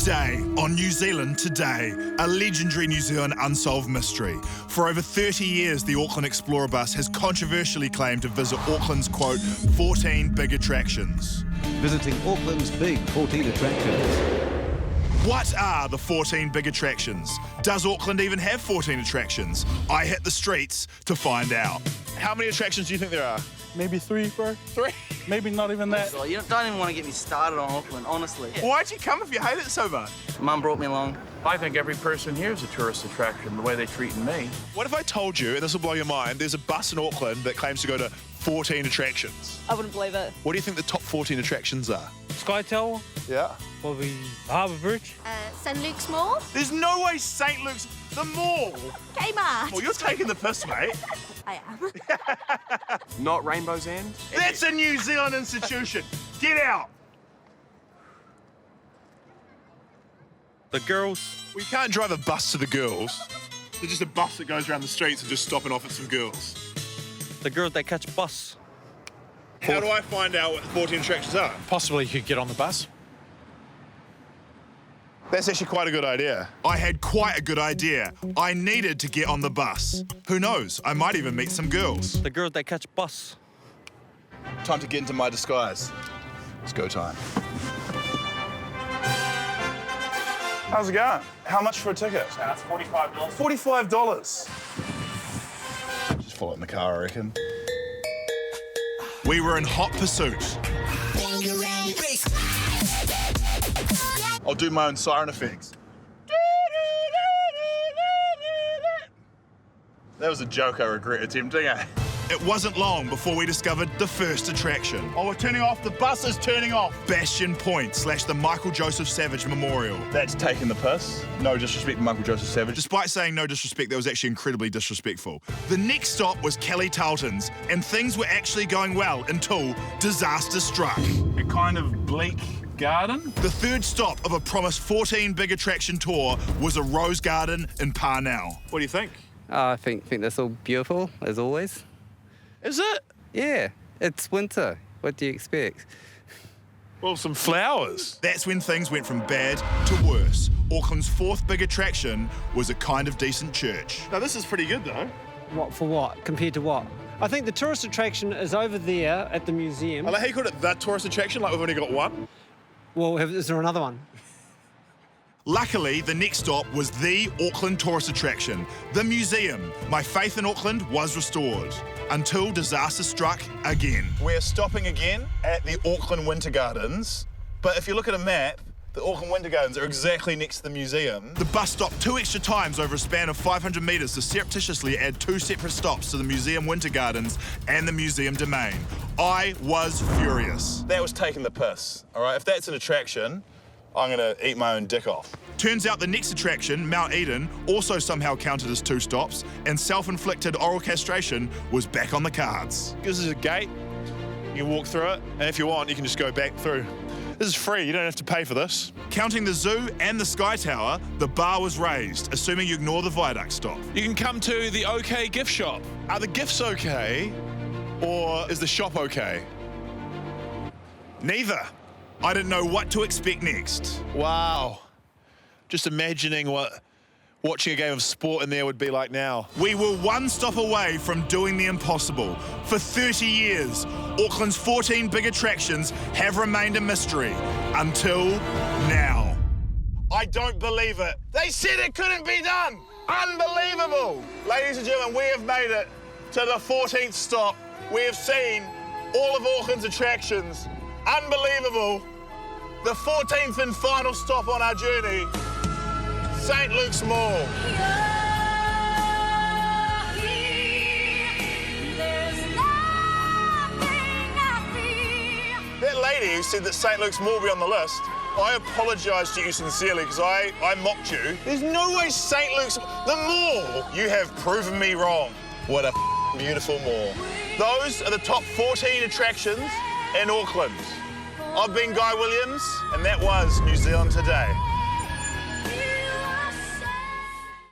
Today, on New Zealand Today, a legendary New Zealand unsolved mystery. For over 30 years, the Auckland Explorer bus has controversially claimed to visit Auckland's, quote, 14 big attractions. Visiting Auckland's big 14 attractions. What are the 14 big attractions? Does Auckland even have 14 attractions? I hit the streets to find out. How many attractions do you think there are? Maybe 3, bro. 3? Maybe not even that. So you don't even want to get me started on Auckland, honestly. Why'd you come if you hate it so much? Mum brought me along. I think every person here is a tourist attraction, the way they're treating me. What if I told you, and this will blow your mind, there's a bus in Auckland that claims to go to 14 attractions? I wouldn't believe it. What do you think the top 14 attractions are? Sky Tower, Yeah. probably Harbour Bridge. St Luke's Mall? There's no way St. Luke's the mall. Kmart? Well, you're taking the piss, mate. I am. Not Rainbow's End? That's a New Zealand institution. Get out. The girls. We can't drive a bus to the girls. There's just a bus that goes around the streets and just stopping off at some girls. The girls that catch bus. How do I find out what the 14 attractions are? Possibly you could get on the bus. That's actually quite a good idea. I had quite a good idea. I needed to get on the bus. Who knows? I might even meet some girls. The girls that catch bus. Time to get into my disguise. It's go time. How's it going? How much for a ticket? That's $45. $45. Just follow it in the car, I reckon. We were in hot pursuit. I'll do my own siren effects. That was a joke I regret attempting, eh? It wasn't long before we discovered the first attraction. Oh, we're turning off. The bus is turning off. Bastion Point / the Michael Joseph Savage Memorial. That's taking the piss. No disrespect to Michael Joseph Savage. Despite saying no disrespect, that was actually incredibly disrespectful. The next stop was Kelly Tarleton's, and things were actually going well until disaster struck. A kind of bleak garden. The third stop of a promised 14 big attraction tour was a rose garden in Parnell. What do you think? I think that's all beautiful, as always. Is it? Yeah, it's winter. What do you expect? Well, some flowers. That's when things went from bad to worse. Auckland's fourth big attraction was a kind of decent church. Now, this is pretty good, though. What for what? Compared to what? I think the tourist attraction is over there at the museum. I like how you called it the tourist attraction, like we've only got one. Well, is there another one? Luckily, the next stop was the Auckland tourist attraction, the museum. My faith in Auckland was restored until disaster struck again. We're stopping again at the Auckland Winter Gardens, but if you look at a map, the Auckland Winter Gardens are exactly next to the museum. The bus stopped 2 extra times over a span of 500 metres to surreptitiously add 2 separate stops to the museum Winter Gardens and the museum domain. I was furious. That was taking the piss, all right? If that's an attraction, I'm gonna eat my own dick off. Turns out the next attraction, Mount Eden, also somehow counted as 2 stops, and self-inflicted oral castration was back on the cards. This is a gate. You can walk through it, and if you want, you can just go back through. This is free, you don't have to pay for this. Counting the zoo and the Sky Tower, the bar was raised, assuming you ignore the viaduct stop. You can come to the OK gift shop. Are the gifts okay, or is the shop okay? Neither. I didn't know what to expect next. Wow. Just imagining what watching a game of sport in there would be like now. We were one stop away from doing the impossible. For 30 years, Auckland's 14 big attractions have remained a mystery until now. I don't believe it. They said it couldn't be done. Unbelievable. Ladies and gentlemen, we have made it to the 14th stop. We have seen all of Auckland's attractions. Unbelievable. The 14th and final stop on our journey, St. Luke's Mall. That lady who said that St. Luke's Mall will be on the list, I apologise to you sincerely because I mocked you. There's no way St. Luke's... The mall! You have proven me wrong. What a beautiful mall. Those are the top 14 attractions in Auckland. I've been Guy Williams, and that was New Zealand Today.